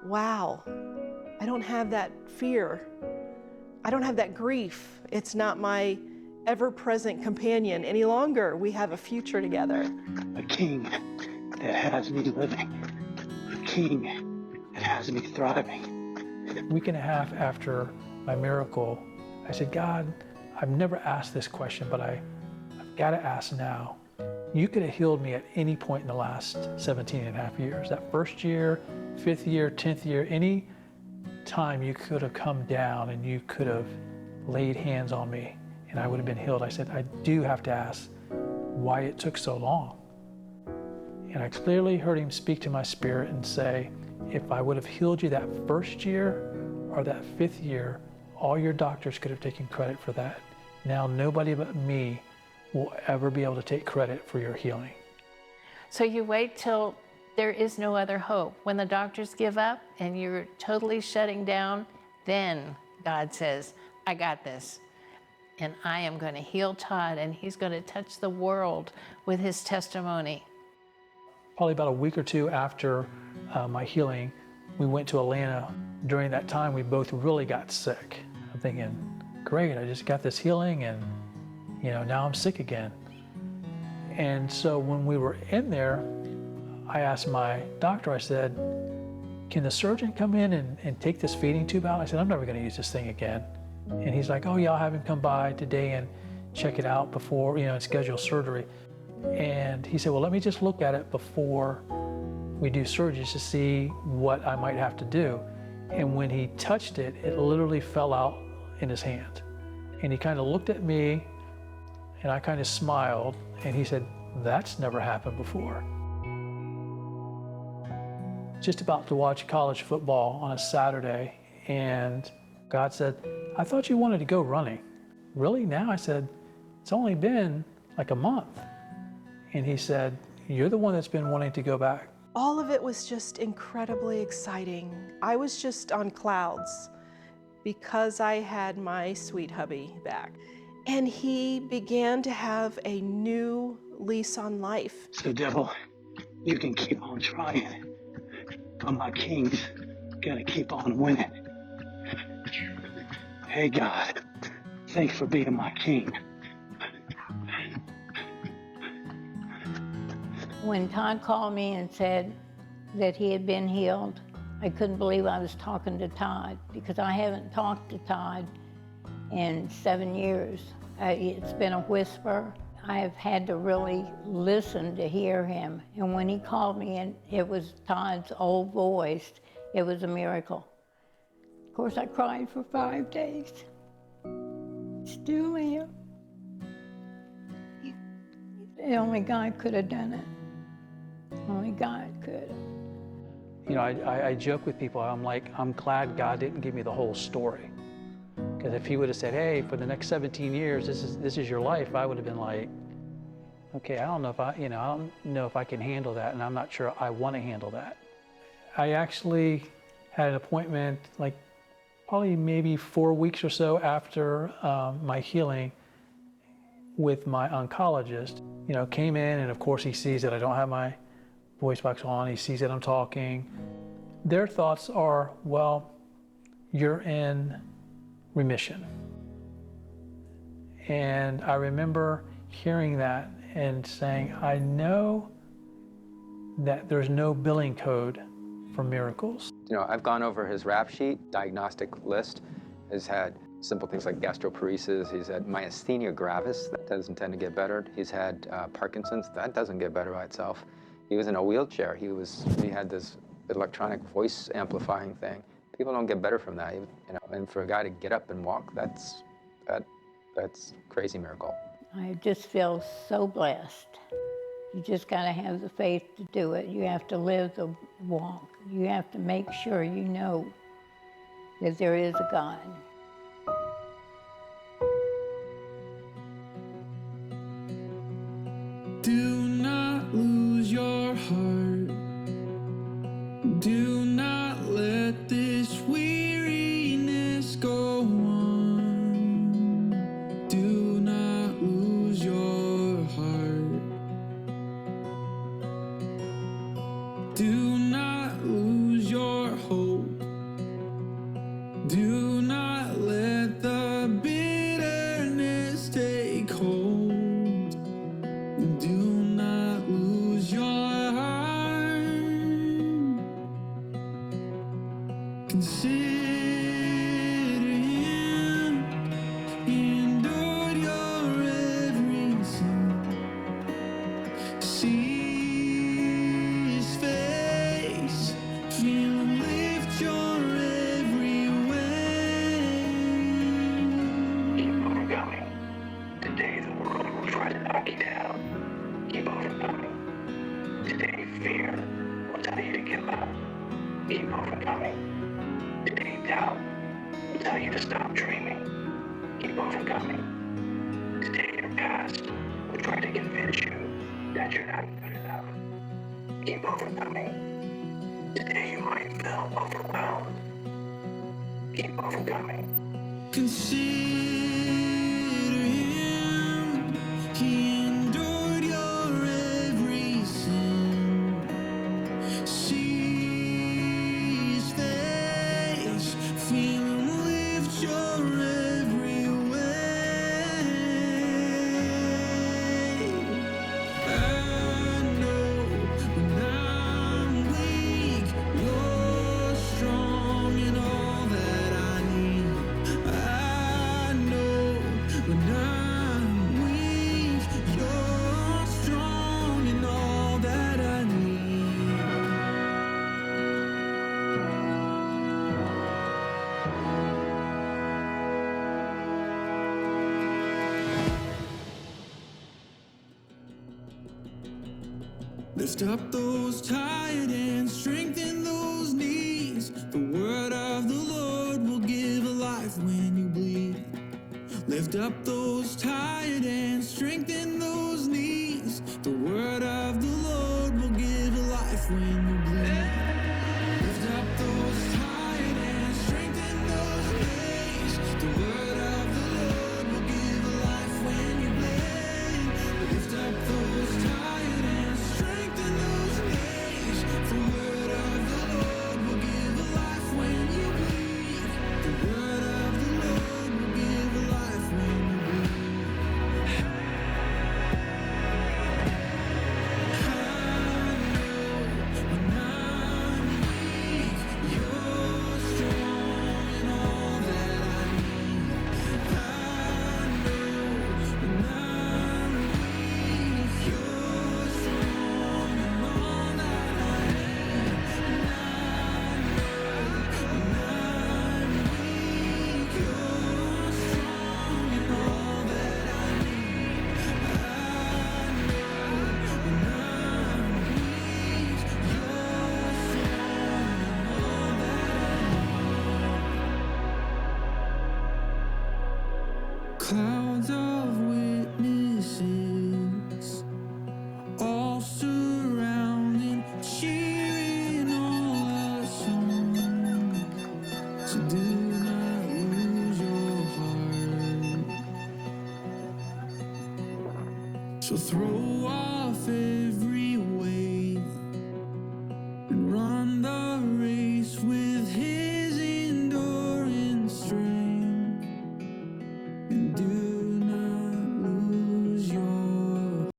wow, I don't have that fear. I don't have that grief. It's not my ever-present companion any longer. We have a future together. A king that has me living. A king that has me thriving. A week and a half after my miracle, I said, God, I've never asked this question, but I've got to ask now. You could have healed me at any point in the last 17 and a half years. That first year, 5th year, 10th year, any time you could have come down and you could have laid hands on me and I would have been healed. I said, I do have to ask why it took so long. And I clearly heard him speak to my spirit and say, if I would have healed you that first year or that 5th year, all your doctors could have taken credit for that. Now nobody but me will ever be able to take credit for your healing. So you wait till there is no other hope. When the doctors give up and you're totally shutting down, then God says, I got this. And I am going to heal Todd, and he's going to touch the world with his testimony. Probably about a week or two after my healing, we went to Atlanta. During that time, we both really got sick. I'm thinking, great, I just got this healing, and now I'm sick again. And so when we were in there, I asked my doctor, I said, can the surgeon come in and take this feeding tube out? I said, I'm never going to use this thing again. And he's like, oh yeah, I'll have him come by today and check it out before, and schedule surgery. And he said, well, let me just look at it before we do surgery to see what I might have to do. And when he touched it, it literally fell out in his hand. And he kind of looked at me, and I kind of smiled, and he said, that's never happened before. Just about to watch college football on a Saturday, and God said, I thought you wanted to go running. Really now? I said, it's only been like a month. And he said, you're the one that's been wanting to go back. All of it was just incredibly exciting. I was just on clouds because I had my sweet hubby back. And he began to have a new lease on life. So devil, you can keep on trying, but my king's gonna keep on winning. Hey God, thanks for being my king. When Todd called me and said that he had been healed, I couldn't believe I was talking to Todd, because I haven't talked to Todd in 7 years. It's been a whisper. I've had to really listen to hear him. And when he called me and it was Todd's old voice, it was a miracle. Of course, I cried for 5 days. Still am. The only God could have done it. Only God could. I joke with people, I'm like, I'm glad God didn't give me the whole story. Because if he would have said, hey, for the next 17 years, this is your life, I would have been like, okay, I don't know if I can handle that, and I'm not sure I want to handle that. I actually had an appointment, like probably maybe 4 weeks or so after my healing, with my oncologist. Came in, and of course he sees that I don't have my voice box on, he sees that I'm talking. Their thoughts are, well, you're in remission. And I remember hearing that and saying, I know that there's no billing code for miracles. I've gone over his rap sheet, diagnostic list. Has had simple things like gastroparesis. He's had myasthenia gravis. That doesn't tend to get better. He's had Parkinson's. That doesn't get better by itself. He was in a wheelchair. He had this electronic voice amplifying thing. People don't get better from that. And for a guy to get up and walk, that's crazy miracle. I just feel so blessed. You just got to have the faith to do it. You have to live the walk. You have to make sure you know that there is a God. Do not lose your heart. Do not let this weariness go on. Do not lose your heart. Do not lose your hope. Consider him. He endured your every sin. See his face, feel him lift your every way. Keep overcoming. Today the world will try to knock you down. Keep overcoming. Today fear will tell you to give up. Keep overcoming. Today doubt will tell you to stop dreaming. Keep overcoming. Today your past will try to convince you that you're not good enough. Keep overcoming. Today you might feel overwhelmed. Keep overcoming. Consider him. He endured your every sin. See his face, feel him lift your every way. I know when I'm weak, you're strong and all that I need. I know when I'm weak, you're strong and all that I need. Lift up those tired hands, strengthen those knees. The word of the Lord will give a life when you bleed. Lift up those tired hands, strengthen those knees. The word of the Lord will give a life when you bleed. Lift up those tired hands, strengthen those knees. The word of the Lord will give a life when you bleed. Lift up those tired hands, strengthen those knees. The word of the Lord will give a life when you bleed. The word of the Lord will give a life when you bleed. When I'm weak, you're strong and all that I need. I know when I'm weak, you're strong and all that I need. And I know when I'm weak, you're strong and all that I need. I know when I'm weak, you're strong and all that I need. Clouds of witnesses, all surrounding, cheering all our song. So do not lose your heart. So throw all